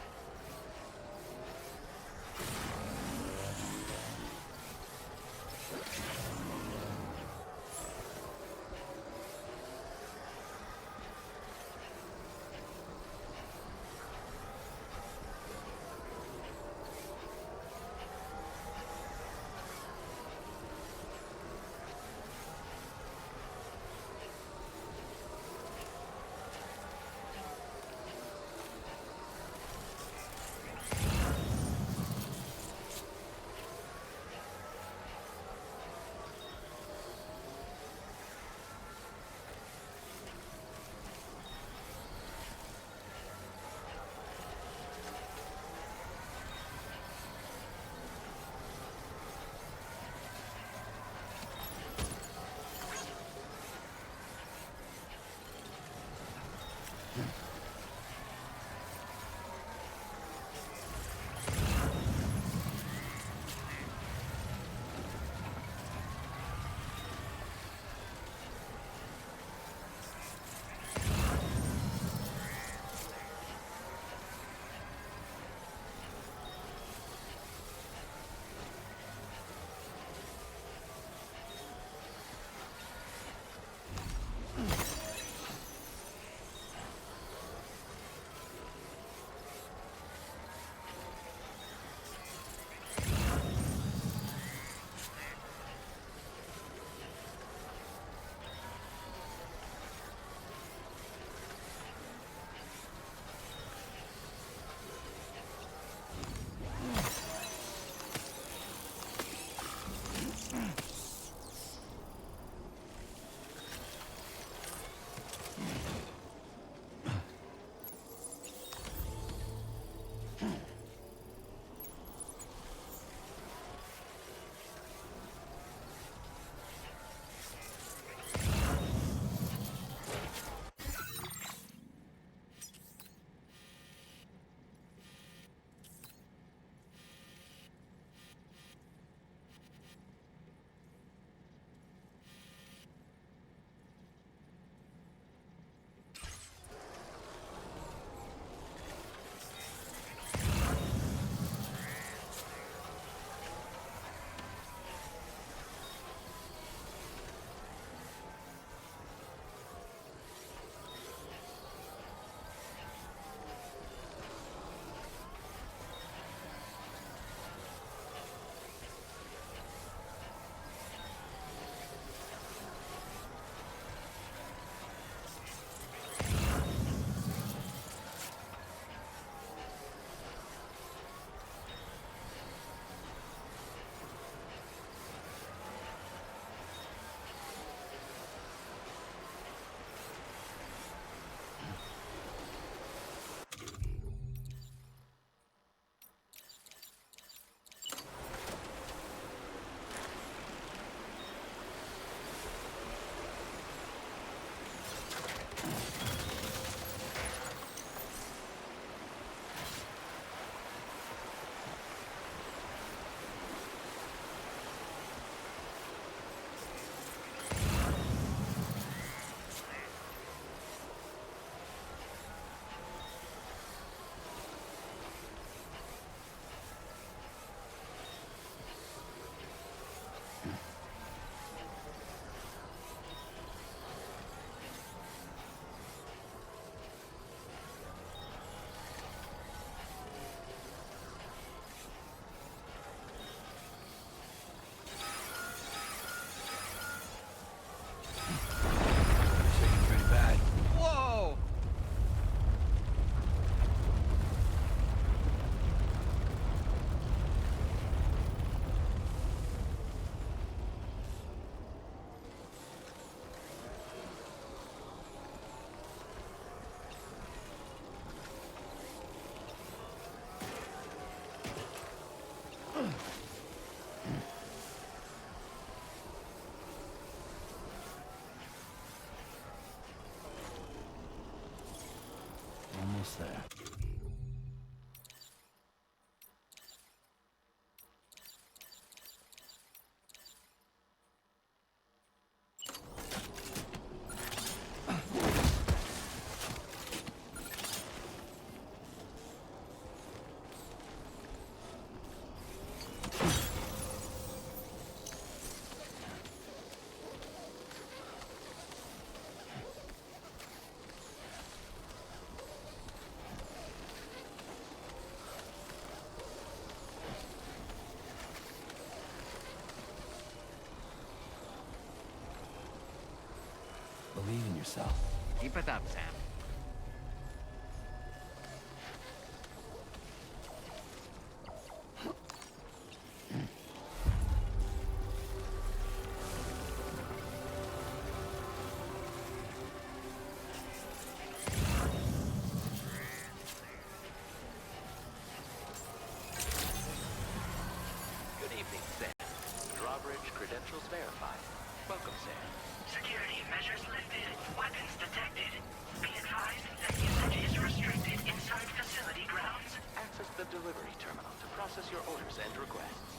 Almost there. Believe in yourself. Keep it up, Sam. Good evening, Sam. Drawbridge credentials verified. Welcome, Sam. Security measures lifted. Weapons detected. Be advised that usage is restricted inside facility grounds. Access the delivery terminal to process your orders and requests.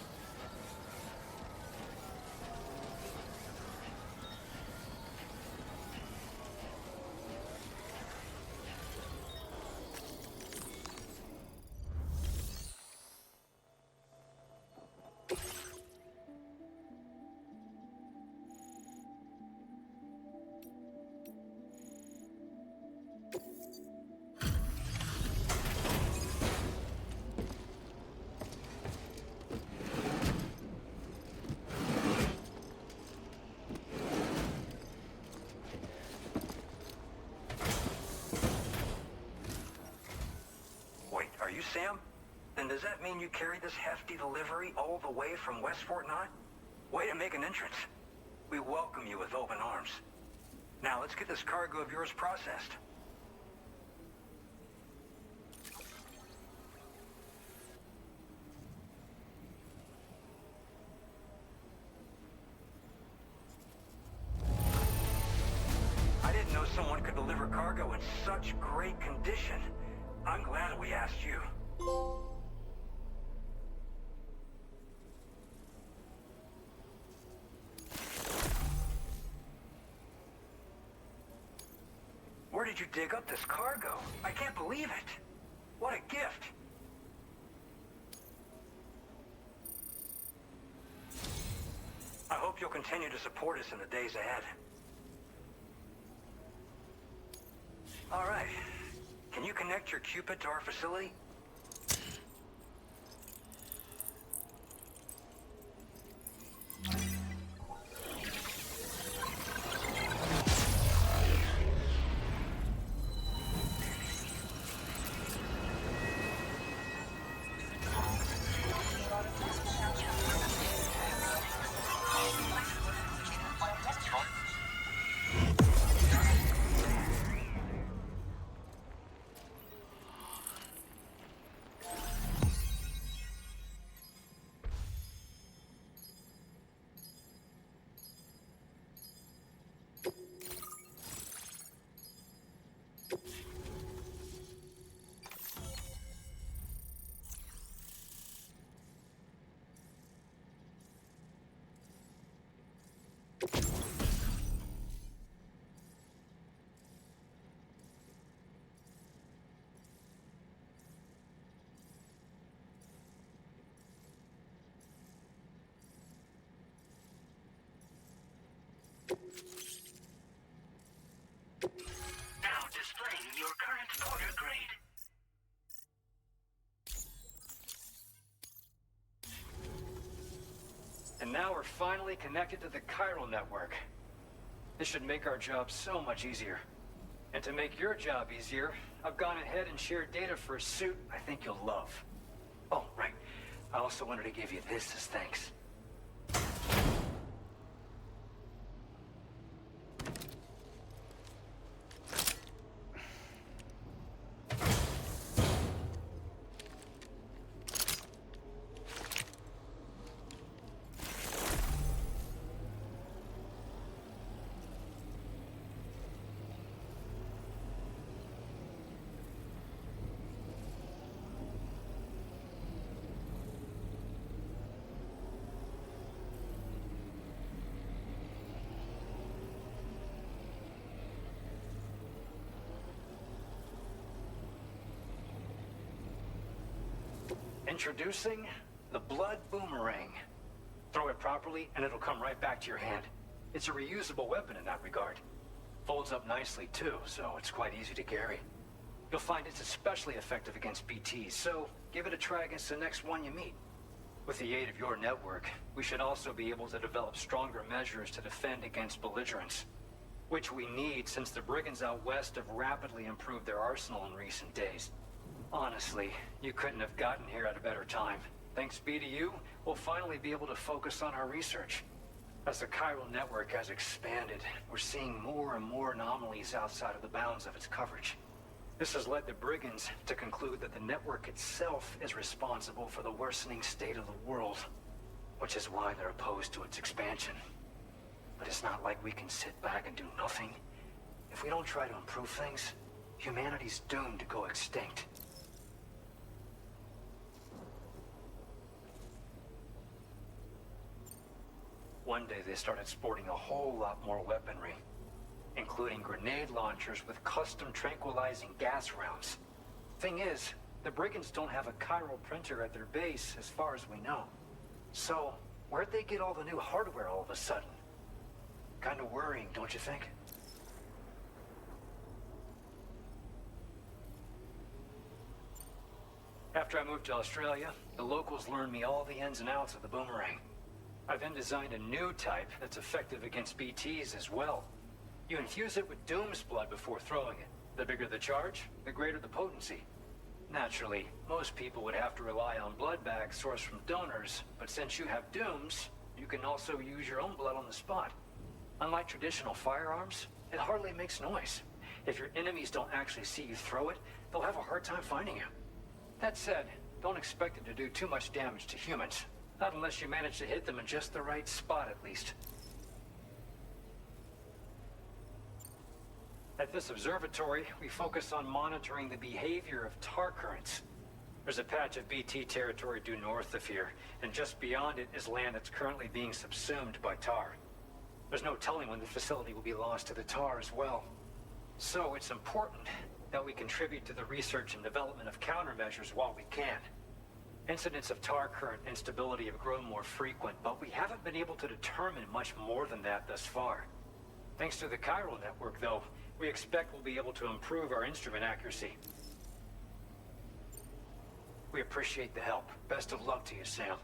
Wait, are you Sam? Then does that mean you carried this hefty delivery all the way from West Fort Knott? Way to make an entrance. We welcome you with open arms. Now let's get this cargo of yours processed. I didn't know someone could deliver cargo in such great condition. I'm glad we asked you. Where did you dig up this cargo? I can't believe it. What a gift. I hope you'll continue to support us in the days ahead. All right. Can you connect your Cupid to our facility? Now displaying your current order grade. And now we're finally connected to the chiral network. This should make our job so much easier. And to make your job easier, I've gone ahead and shared data for a suit I think you'll love. Oh, right. I also wanted to give you this as thanks. Introducing the Blood Boomerang. Throw it properly and it'll come right back to your hand. It's a reusable weapon in that regard. Folds up nicely too, so it's quite easy to carry. You'll find it's especially effective against BTs, so give it a try against the next one you meet. With the aid of your network, we should also be able to develop stronger measures to defend against belligerents. Which we need since the brigands out west have rapidly improved their arsenal in recent days. Honestly, you couldn't have gotten here at a better time. Thanks be to you, we'll finally be able to focus on our research. As the chiral network has expanded, we're seeing more and more anomalies outside of the bounds of its coverage. This has led the brigands to conclude that the network itself is responsible for the worsening state of the world, which is why they're opposed to its expansion. But it's not like we can sit back and do nothing. If we don't try to improve things, humanity's doomed to go extinct. One day they started sporting a whole lot more weaponry, including grenade launchers with custom tranquilizing gas rounds. Thing is, the brigands don't have a chiral printer at their base as far as we know. So, where'd they get all the new hardware all of a sudden? Kind of worrying, don't you think? After I moved to Australia, the locals learned me all the ins and outs of the boomerang. I then designed a new type that's effective against BTs as well. You infuse it with Doom's blood before throwing it. The bigger the charge, the greater the potency. Naturally, most people would have to rely on blood bags sourced from donors, but since you have Doom's, you can also use your own blood on the spot. Unlike traditional firearms, it hardly makes noise. If your enemies don't actually see you throw it, they'll have a hard time finding you. That said, don't expect it to do too much damage to humans. Not unless you manage to hit them in just the right spot, at least. At this observatory, we focus on monitoring the behavior of tar currents. There's a patch of BT territory due north of here, and just beyond it is land that's currently being subsumed by tar. There's no telling when the facility will be lost to the tar as well. So it's important that we contribute to the research and development of countermeasures while we can. Incidents of tar current instability have grown more frequent, but we haven't been able to determine much more than that thus far. Thanks to the chiral network, though, we expect we'll be able to improve our instrument accuracy. We appreciate the help. Best of luck to you, Sam.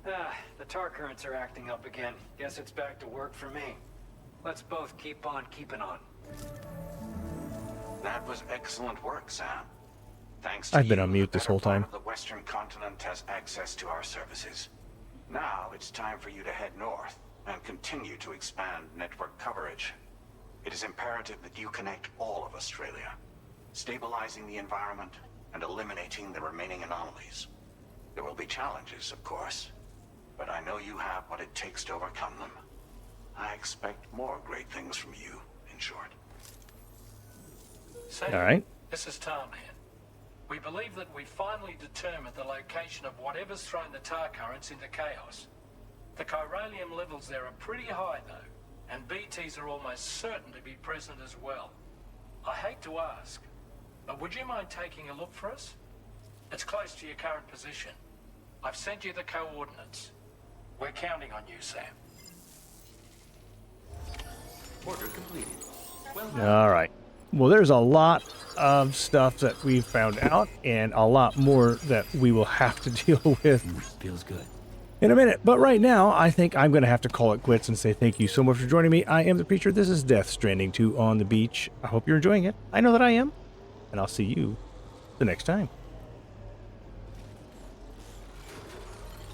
The tar currents are acting up again. Guess it's back to work for me. Let's both keep on keeping on. That was excellent work, Sam. Thanks I've been on mute this whole time. The Western continent has access to our services. Now it's time for you to head north and continue to expand network coverage. It is imperative that you connect all of Australia, stabilizing the environment and eliminating the remaining anomalies. There will be challenges, of course, but I know you have what it takes to overcome them. I expect more great things from you, in short. Sam, All right. this is Tom here. We believe that we finally determined the location of whatever's thrown the tar currents into chaos. The chiralium levels there are pretty high, though, and BTs are almost certain to be present as well. I hate to ask, but would you mind taking a look for us? It's close to your current position. I've sent you the coordinates. We're counting on you, Sam. Order completed. Well, All right. Well, there's a lot of stuff that we've found out and a lot more that we will have to deal with Feels good. in a minute. But right now, I think I'm going to have to call it quits and say thank you so much for joining me. I am the Preacher. This is Death Stranding 2 on the beach. I hope you're enjoying it. I know that I am. And I'll see you the next time.